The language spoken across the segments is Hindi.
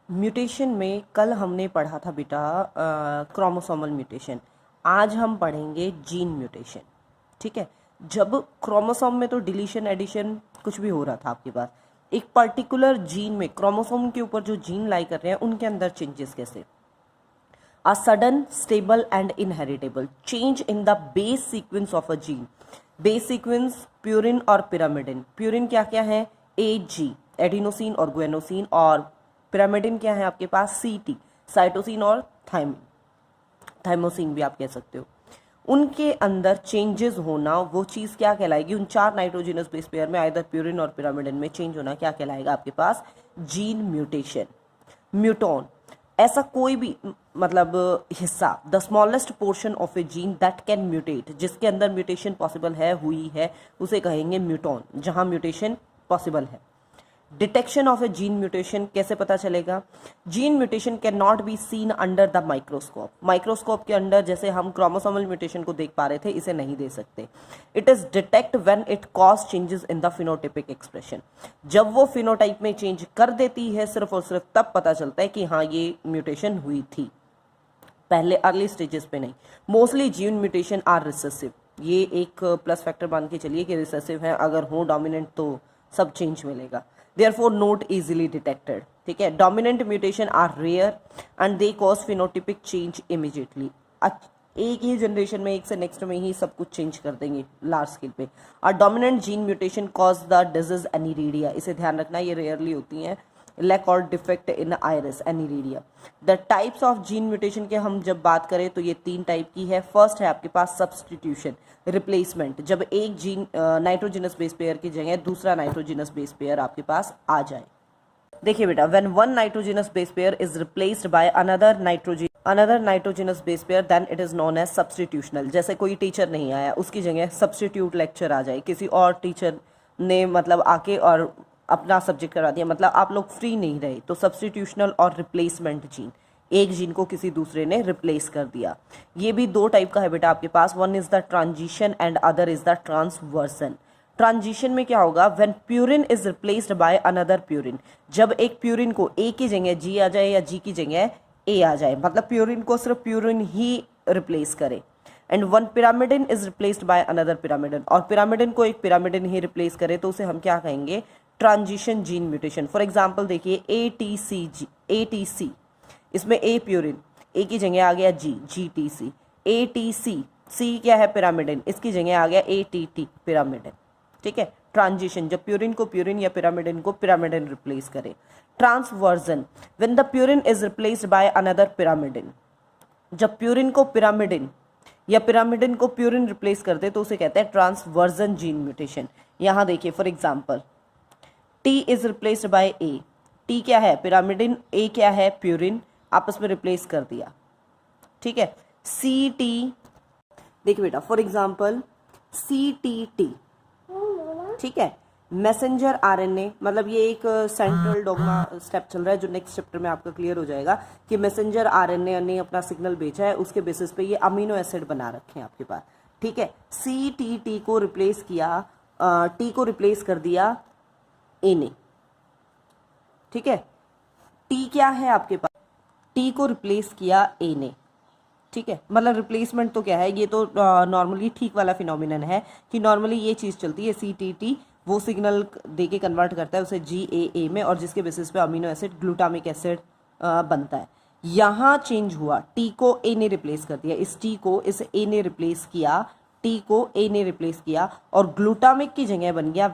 म्यूटेशन में कल हमने पढ़ा था बेटा क्रोमोसोमल म्यूटेशन। आज हम पढ़ेंगे जीन म्यूटेशन। ठीक है, जब क्रोमोसोम में तो डिलीशन एडिशन कुछ भी हो रहा था आपके पास, एक पर्टिकुलर जीन में क्रोमोसोम के ऊपर जो जीन लाई कर रहे हैं उनके अंदर चेंजेस कैसे। A sudden, stable and inheritable change in the base sequence of a gene. Base sequence purine और पिरामिडिन। प्यूरिन क्या क्या है? AG, एडिनोसिन और गुएनोसिन, और पिरामिडिन क्या है आपके पास? CT, साइटोसिन और थाइमोसिन भी आप कह सकते हो। उनके अंदर चेंजेस होना, वो चीज़ क्या कहलाएगी? उन 4 नाइट्रोजिनस बेस पेयर में आइदर प्यूरिन और पिरामिडिन में चेंज होना क्या कहलाएगा आपके पास? Gene mutation. म्यूटोन ऐसा कोई भी मतलब हिस्सा, the smallest portion of A gene that can mutate, जिसके अंदर म्यूटेशन पॉसिबल है, हुई है, उसे कहेंगे म्यूटोन, जहां म्यूटेशन पॉसिबल है। Detection of A gene mutation कैसे पता चलेगा? Gene mutation can not be seen under the microscope. Microscope के अंदर जैसे हम क्रोमोसोमल म्यूटेशन को देख पा रहे थे, इसे नहीं देख सकते। It is detect when it cause changes in the phenotypic expression. जब वो फिनोटाइप में चेंज कर देती है, सिर्फ और सिर्फ तब पता चलता है कि हाँ ये म्यूटेशन हुई थी, पहले अर्ली स्टेजेस पे नहीं। Mostly gene mutation are recessive. ये एक प्लस फैक्टर मान के चलिए कि रिसेसिव है, अगर हो डोमिनेंट तो सब चेंज मिलेगा। Therefore not easily detected। ठीक है, dominant mutation are rare and they cause phenotypic change immediately. एक ही जनरेशन में, एक से नेक्स्ट में ही सब कुछ चेंज कर देंगे लार्ज स्केल पे। और dominant gene mutation cause the disease aniridia, इसे ध्यान रखना, ये रेयरली होती हैं। लैक और defect in iris, aniridia. The types of gene mutation के हम जब बात करें तो ये 3 टाइप की है। फर्स्ट है आपके पास सब्सटीट्यूशन, रिप्लेसमेंट, जब एक जीन नाइट्रोजिनस बेस पेयर की जगह दूसरा नाइट्रोजिनस बेस पेयर आपके पास आ जाए। देखिए बेटा, when one nitrogenous base pair is replaced by another nitrogenous base pair then it is known as substitutional. जैसे कोई टीचर नहीं आया, उसकी जगह सब्सटीट्यूट लेक्चर आ जाए, किसी और टीचर ने मतलब आके और अपना सब्जेक्ट करा दिया, मतलब आप लोग फ्री नहीं रहे, तो सब्सटीट्यूशनल और रिप्लेसमेंट जीन, एक जीन को किसी दूसरे ने रिप्लेस कर दिया। ये भी 2 टाइप का है बेटा आपके पास। One is the transition and other is the transversion. Transition में क्या होगा? When purine is replaced by another purine, जब एक प्यूरिन को ए की जगह जी आ जाए या जी की जगह ए आ जाए, मतलब प्यूरिन को सिर्फ प्यूरिन ही रिप्लेस करे। And one pyrimidine is replaced by another pyrimidine, और पिरामिडिन को एक पिरामिडिन ही रिप्लेस करे, तो उसे हम क्या कहेंगे? Transition gene mutation. For example देखिए ATC, इसमें ए प्यूरिन, ए की जगह आ गया जी, GTC। ATC, सी क्या है? पिरामिडिन, इसकी जगह आ गया ATT, पिरामिडिन। ठीक है, ट्रांजिशन, जब प्यूरिन को प्यूरिन या पिरामिडिन को पिरामिडिन रिप्लेस करे। Transversion, when the purine is replaced by another pyrimidine, जब प्यूरिन को पिरामिडिन या पिरामिडिन को प्यूरिन रिप्लेस कर दे तो उसे कहते हैं ट्रांसवर्जन जीन म्यूटेशन। यहाँ देखिए for example, T is replaced bye A। T क्या है? पिरामिडिन, A क्या है? प्यूरिन, आपस में रिप्लेस कर दिया। ठीक है, CT, देखिए बेटा फॉर एग्जाम्पल CTT। ठीक है, मैसेंजर RNA, मतलब ये एक सेंट्रल डोग्मा स्टेप चल रहा है जो नेक्स्ट चैप्टर में आपका क्लियर हो जाएगा कि मैसेंजर RNA ने अपना सिग्नल भेजा है, उसके बेसिस पे ये अमीनो एसिड बना रखे हैं आपके पास। ठीक है, CTT को रिप्लेस किया, T को रिप्लेस कर दिया A ने। ठीक है, T क्या है आपके पास? T को रिप्लेस किया A ने। ठीक है, मतलब रिप्लेसमेंट तो क्या है, ये तो नॉर्मली ठीक वाला फिनोमिनन है कि नॉर्मली ये चीज़ चलती है। CTT वो सिग्नल दे के कन्वर्ट करता है उसे GAA में, और जिसके बेसिस पे अमीनो एसिड ग्लूटामिक एसिड बनता है। यहाँ चेंज हुआ, T को A ने रिप्लेस कर दिया, इस T को इस A ने रिप्लेस किया, T को A ने रिप्लेस किया, और ग्लूटामिक की जगह बन गया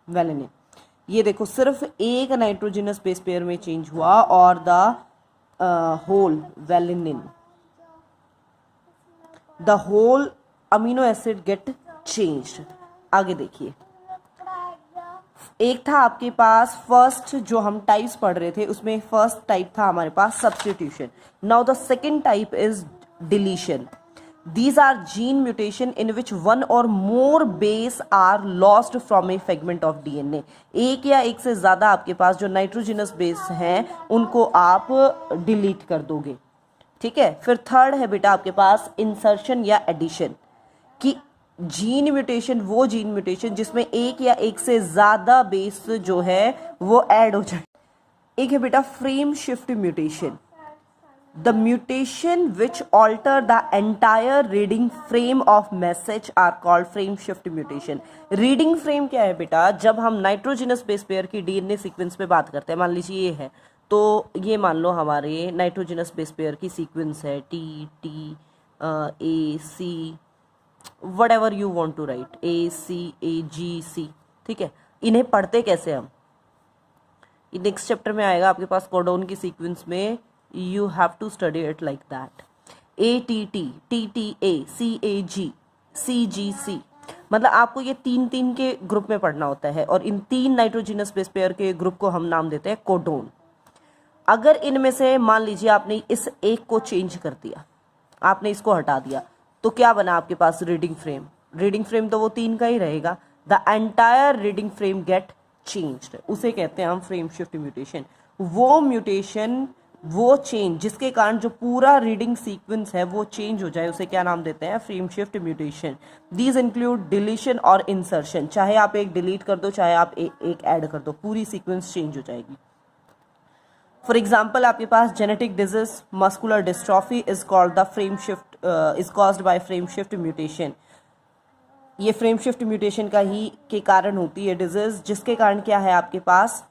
वेलिनिन। ये देखो, सिर्फ एक नाइट्रोजिनस बेस पेयर में चेंज हुआ और the whole valine, the whole amino acid get changed. आगे देखिए, एक था आपके पास फर्स्ट, जो हम टाइप्स पढ़ रहे थे उसमें फर्स्ट टाइप था हमारे पास substitution. Now the second type is deletion. These are gene mutation in which one or more base are lost from a fragment of DNA। एक या एक से ज्यादा आपके पास जो नाइट्रोजिनस बेस हैं उनको आप डिलीट कर दोगे। ठीक है, फिर थर्ड है बेटा आपके पास इंसर्शन या एडिशन, कि जीन म्यूटेशन, वो जीन म्यूटेशन जिसमें एक या एक से ज्यादा बेस जो है वो ऐड हो जाए। एक है बेटा frame shift mutation, the mutation which alter the entire reading frame of message are called frame shift mutation. Reading frame क्या है बेटा, जब हम नाइट्रोजनस बेस पेयर की डीएनए सीक्वेंस पे बात करते हैं, मान लीजिए ये है, तो ये मान लो हमारे नाइट्रोजनस बेस पेयर की सीक्वेंस है T T A C, whatever you want to write, A C A G C, ठीक है। इन्हें पढ़ते कैसे हम, नेक्स्ट चैप्टर में आएगा आपके पास कोडोन की सीक्वेंस में, you have to study it like that. A T T, T T A, C A G, C G C, मतलब आपको ये तीन तीन के ग्रुप में पढ़ना होता है, और इन तीन नाइट्रोजनस बेस पेयर के ग्रुप को हम नाम देते हैं कोडोन। अगर इनमें से मान लीजिए आपने इस एक को चेंज कर दिया, आपने इसको हटा दिया, तो क्या बना आपके पास रीडिंग फ्रेम, रीडिंग फ्रेम तो वो तीन का ही रहेगा, the entire reading frame get changed, उसे कहते हैं हम फ्रेम शिफ्ट म्यूटेशन। वो म्यूटेशन, वो चेंज जिसके कारण जो पूरा रीडिंग सीक्वेंस है वो चेंज हो जाए, उसे क्या नाम देते हैं, frame shift mutation. These include deletion और इंसर्शन, चाहे आप एक डिलीट कर दो चाहे आप एक ऐड कर दो, पूरी सीक्वेंस चेंज हो जाएगी। फॉर एग्जाम्पल आपके पास genetic disease muscular dystrophy is called the frame shift, is caused by frame shift mutation. ये फ्रेम शिफ्ट म्यूटेशन का ही के कारण होती है डिजीज, जिसके कारण क्या है आपके पास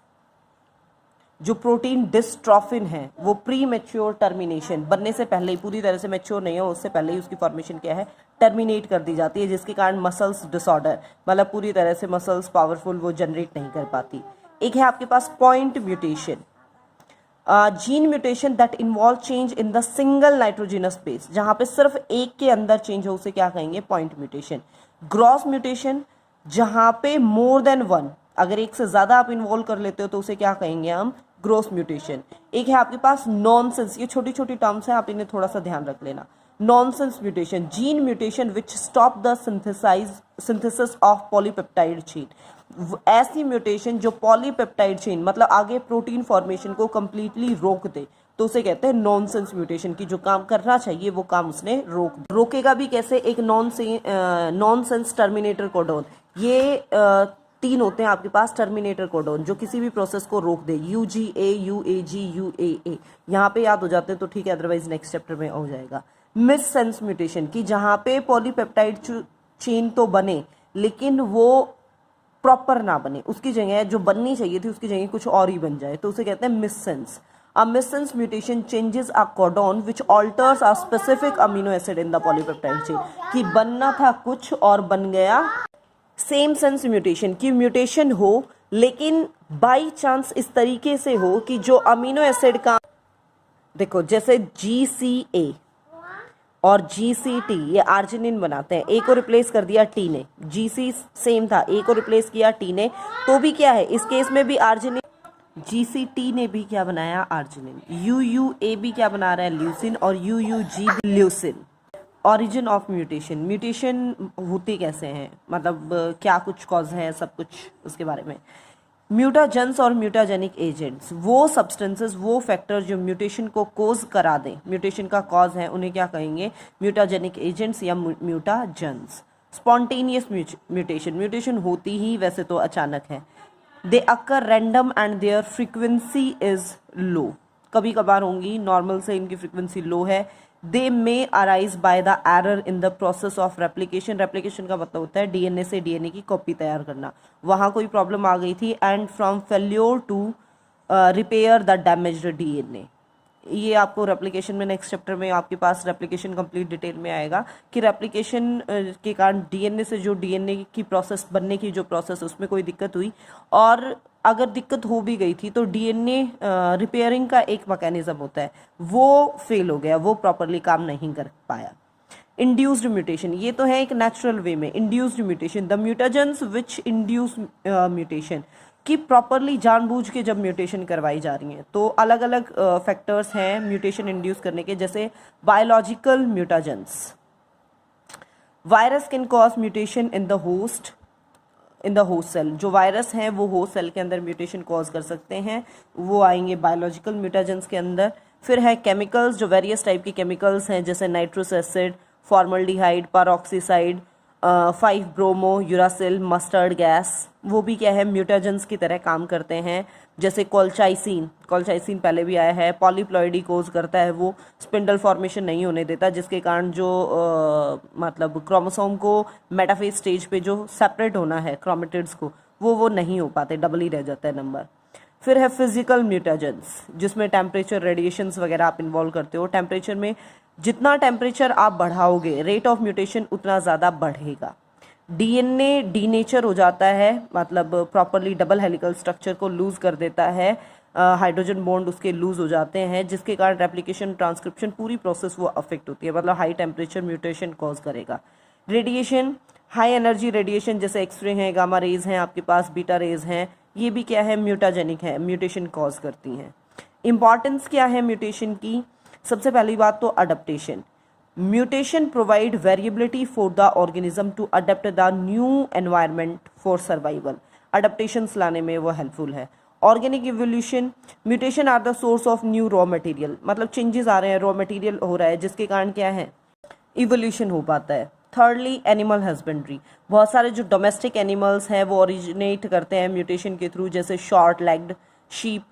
जो प्रोटीन डिस्ट्रॉफिन है वो प्री मैच्योर टर्मिनेशन, बनने से पहले ही, पूरी तरह से मैच्योर नहीं है उससे पहले ही उसकी फॉर्मेशन क्या है, टर्मिनेट कर दी जाती है, जिसके कारण मसल्स डिसऑर्डर, मतलब पूरी तरह से मसल्स पावरफुल वो जनरेट नहीं कर पाती। एक है आपके पास point mutation, gene mutation that involve change in the single nitrogenous base, जहां पे सिर्फ एक के अंदर चेंज हो उसे क्या कहेंगे, पॉइंट म्यूटेशन। ग्रॉस म्यूटेशन, जहां पे मोर देन वन, अगर एक से ज्यादा आप इन्वॉल्व कर लेते हो तो उसे क्या कहेंगे हम, ग्रोस म्यूटेशन। एक है आपके पास नॉनसेंस, ये छोटी छोटी टर्म्स हैं, आप इन्हें थोड़ा सा ध्यान रख लेना। Nonsense mutation, gene mutation which stop the synthesis of polypeptide chain, ऐसी म्यूटेशन जो पॉलीपेप्टाइड चेन मतलब आगे प्रोटीन फॉर्मेशन को कंप्लीटली रोक दे, तो उसे कहते हैं नॉनसेंस म्यूटेशन, की जो काम करना चाहिए वो काम उसने रोकेगा भी कैसे, एक नॉनसेंस टर्मिनेटर कोडोन, ये तीन होते हैं आपके पास टर्मिनेटर कोडोन जो किसी भी प्रोसेस को रोक दे, UGA UAG UAA, यहाँ पे याद हो जाते हैं तो ठीक है, अदरवाइज नेक्स्ट चैप्टर में हो जाएगा। मिस सेंस म्यूटेशन, की जहाँ पे पॉलीपेप्टाइड चेन तो बने लेकिन वो प्रॉपर ना बने, उसकी जगह जो बननी चाहिए थी उसकी जगह कुछ और ही बन जाए, तो उसे कहते हैं miss sense. A missense mutation changes a codon which alters a specific amino acid in the polypeptide chain, कि बनना था कुछ और बन गया। सेम सेंस म्यूटेशन, की म्यूटेशन हो लेकिन बाई चांस इस तरीके से हो कि जो अमीनो एसिड का, देखो जैसे GCA और GCT ये आर्जिनिन बनाते हैं, ए को रिप्लेस कर दिया टी ने, GC सेम था, ए को रिप्लेस किया टी ने, तो भी क्या है इस केस में भी आर्जिनिन, GCT ने भी क्या बनाया, आर्जिनिन। UUA भी क्या बना रहा है, ल्यूसिन, और UUG leucine. Origin of mutation, mutation होते कैसे हैं, मतलब क्या कुछ कॉज है, सब कुछ उसके बारे में। म्यूटाजेंस और म्यूटाजेनिक एजेंट्स, वो सब्सटेंसेस, वो फैक्टर जो म्यूटेशन को कोज करा दें, म्यूटेशन का कॉज है, उन्हें क्या कहेंगे, म्यूटाजेनिक एजेंट्स या म्यूटाजेंस। स्पॉन्टेनियस म्यूटेशन, म्यूटेशन होती ही वैसे तो अचानक है। They occur random and their frequency is low, कभी कभार होंगी, नॉर्मल से इनकी फ्रीक्वेंसी लो है। They may arise by the error in the process of replication, replication का मतलब होता है डीएनए से डीएनए की कॉपी तैयार करना, वहाँ कोई प्रॉब्लम आ गई थी, and from failure to repair the damaged DNA. ये आपको रेप्लिकेशन में नेक्स्ट चैप्टर में आपके पास रेप्लिकेशन कंप्लीट डिटेल में आएगा कि रेप्लिकेशन के कारण डीएनए से जो डीएनए की प्रोसेस बनने की जो प्रोसेस उसमें कोई दिक्कत हुई, और अगर दिक्कत हो भी गई थी तो डीएनए रिपेयरिंग का एक मैकेनिज्म होता है वो फेल हो गया, वो प्रॉपरली काम नहीं कर पाया। इंड्यूस्ड म्यूटेशन, ये तो है एक नेचुरल वे में। Induced mutation, the mutagens which induce mutation, कि प्रॉपरली जानबूझ के जब म्यूटेशन करवाई जा रही हैं, तो अलग अलग फैक्टर्स हैं म्यूटेशन इंड्यूस करने के, जैसे biological mutagens, virus can cause mutation in the host cell, जो वायरस हैं वो होस्ट सेल के अंदर म्यूटेशन कॉज कर सकते हैं, वो आएंगे बायोलॉजिकल म्यूटाजेंस के अंदर। फिर है केमिकल्स, जो वेरियस टाइप के केमिकल्स हैं जैसे नाइट्रस एसिड, फॉर्मल्डिहाइड, पेरोक्सीसाइड, 5-ब्रोमो यूरासिल, मस्टर्ड गैस, वो भी क्या है म्यूटाजेंस की तरह काम करते हैं। जैसे कोलचाइसिन, कोलचाइसिन पहले भी आया है, पॉलीप्लॉइडी कोज करता है, वो स्पिंडल फॉर्मेशन नहीं होने देता, जिसके कारण जो मतलब क्रोमोसोम को मेटाफेज स्टेज पे जो सेपरेट होना है क्रोमेटिड्स को, वो नहीं हो पाते, डबल ही रह जाता है नंबर। फिर है फिजिकल म्यूटेजेंस, जिसमें टेम्परेचर, रेडिएशंस वगैरह आप इन्वॉल्व करते हो। टेम्परेचर में जितना टेम्परेचर आप बढ़ाओगे, रेट ऑफ म्यूटेशन उतना ज़्यादा बढ़ेगा। डीएनए डीनेचर हो जाता है, मतलब प्रॉपरली डबल हेलिकल स्ट्रक्चर को लूज कर देता है, हाइड्रोजन बॉन्ड उसके लूज हो जाते हैं, जिसके कारण रेप्लिकेशन, ट्रांसक्रिप्शन, पूरी प्रोसेस वो अफेक्ट होती है, मतलब हाई टेम्परेचर म्यूटेशन कॉज करेगा। रेडिएशन, हाई एनर्जी रेडिएशन जैसे एक्सरे हैं, गामा रेज हैं, आपके पास बीटा रेज हैं, ये भी क्या है, म्यूटाजेनिक है, म्यूटेशन कॉज करती हैं। इंपॉर्टेंस क्या है म्यूटेशन की? सबसे पहली बात तो adaptation. Mutation provide variability for the organism to adapt the new environment for survival. Adaptations लाने में वो हेल्पफुल है। Organic evolution, mutation are the source of new raw material, मतलब चेंजेस आ रहे हैं, रॉ मटेरियल हो रहा है, जिसके कारण क्या है, इवोल्यूशन हो पाता है। थर्डली एनिमल हस्बेंड्री, बहुत सारे जो डोमेस्टिक एनिमल्स हैं वो ओरिजिनेट करते हैं म्यूटेशन के थ्रू, जैसे शॉर्ट लेग्ड शीप,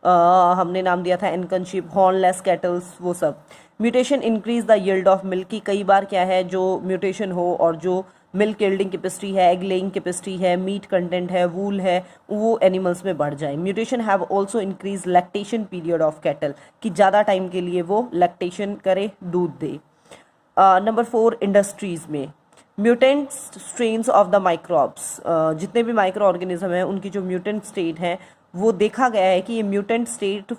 हमने नाम दिया था एनकन शीप, हॉर्नलेस कैटल्स, वो सब। Mutation increase the yield of milk, की कई बार क्या है, जो म्यूटेशन हो और जो मिल्क यील्डिंग कैपेसिटी है, एग लेइंग कैपेसिटी है, मीट कंटेंट है, वूल है, वो एनिमल्स में बढ़ जाए। Mutation have also increase lactation period of cattle, कि ज़्यादा टाइम के लिए वो लैक्टेशन करे, दूध दे। नंबर 4, इंडस्ट्रीज में mutant strains of the microbes, जितने भी माइक्रो ऑर्गेनिज्म हैं उनकी जो म्यूटेंट स्टेट है, वो देखा गया है कि ये म्यूटेंट स्टेट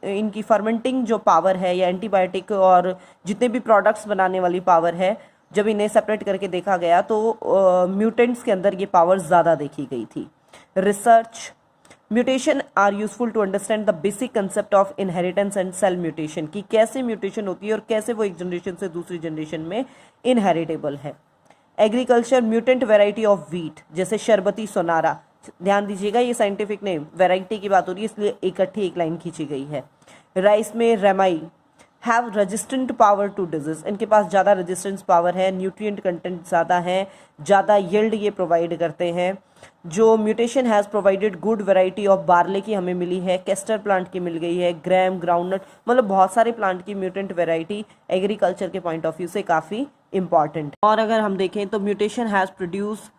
इनकी फर्मेंटिंग जो पावर है, या एंटीबायोटिक और जितने भी प्रोडक्ट्स बनाने वाली पावर है, जब इन्हें सेपरेट करके देखा गया तो म्यूटेंट्स के अंदर ये पावर ज़्यादा देखी गई थी। Research, mutation are useful to understand the basic concept of inheritance and cell mutation, कि कैसे म्यूटेशन होती है और कैसे वो एक जनरेशन से दूसरी जनरेशन में इनहेरिटेबल है। Agriculture, mutant variety of wheat, जैसे शरबती सोनारा, ध्यान दीजिएगा ये साइंटिफिक नेम, वैरायटी की बात हो रही है इसलिए इकट्ठी एक लाइन खींची गई है। राइस में Reimei, have resistant power to disease, इनके पास ज़्यादा रेजिस्टेंस पावर है, न्यूट्रिएंट कंटेंट ज़्यादा है, ज़्यादा यील्ड ये प्रोवाइड करते हैं। जो mutation has provided good variety of barley की हमें मिली है, कैस्टर प्लांट की मिल गई है, ग्रैम, ग्राउंडनट, मतलब बहुत सारे प्लांट की म्यूटेंट वैरायटी एग्रीकल्चर के पॉइंट ऑफ व्यू से काफ़ी इंपॉर्टेंट। और अगर हम देखें तो mutation has produce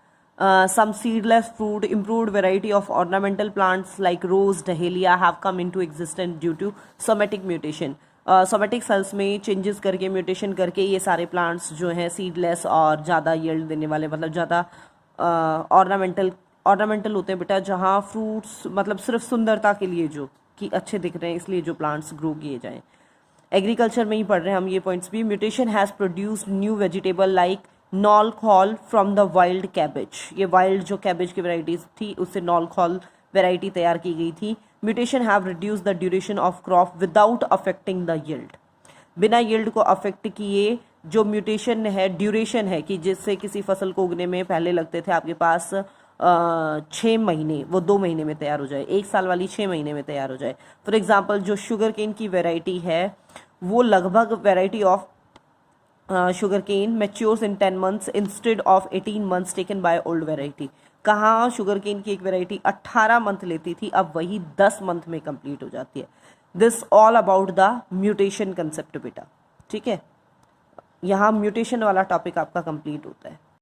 some seedless fruit, improved variety of ornamental plants like rose, dahlia have come into existence due to somatic mutation. Somatic cells में चेंजेस करके, म्यूटेशन करके ये सारे प्लांट्स जो हैं सीडलेस और ज़्यादा यील्ड देने वाले, मतलब ज़्यादा ऑर्नामेंटल होते हैं बेटा, जहाँ फ्रूट्स मतलब सिर्फ सुंदरता के लिए जो कि अच्छे दिख रहे हैं इसलिए जो प्लांट्स ग्रो किए जाएँ। एग्रीकल्चर में ही पढ़ रहे हैं हम ये पॉइंट्स भी। Mutation has produced new vegetable like knolkhol from the wild cabbage, ये वाइल्ड जो कैबेज की वैराइटीज थी उससे नॉलखॉल वैरायटी तैयार की गई थी। Mutation have reduce the duration of crop without affecting the yield, बिना यील्ड को अफेक्ट किए जो म्यूटेशन है, ड्यूरेशन है, कि जिससे किसी फसल को उगने में पहले लगते थे आपके पास 6 महीने, वो 2 महीने में तैयार हो जाए, 1 साल वाली 6 महीने में तैयार हो जाए। फॉर एग्जाम्पल जो शुगर केन की वैरायटी है वो लगभग variety of sugar cane matures in 10 months instead of 18 months taken by old variety. कहाँ शुगर केन की एक वैरायटी 18 मंथ लेती थी, अब वही 10 मंथ में कंप्लीट हो जाती है। This all about the mutation concept बेटा, ठीक है। यहाँ म्यूटेशन वाला टॉपिक आपका कंप्लीट होता है।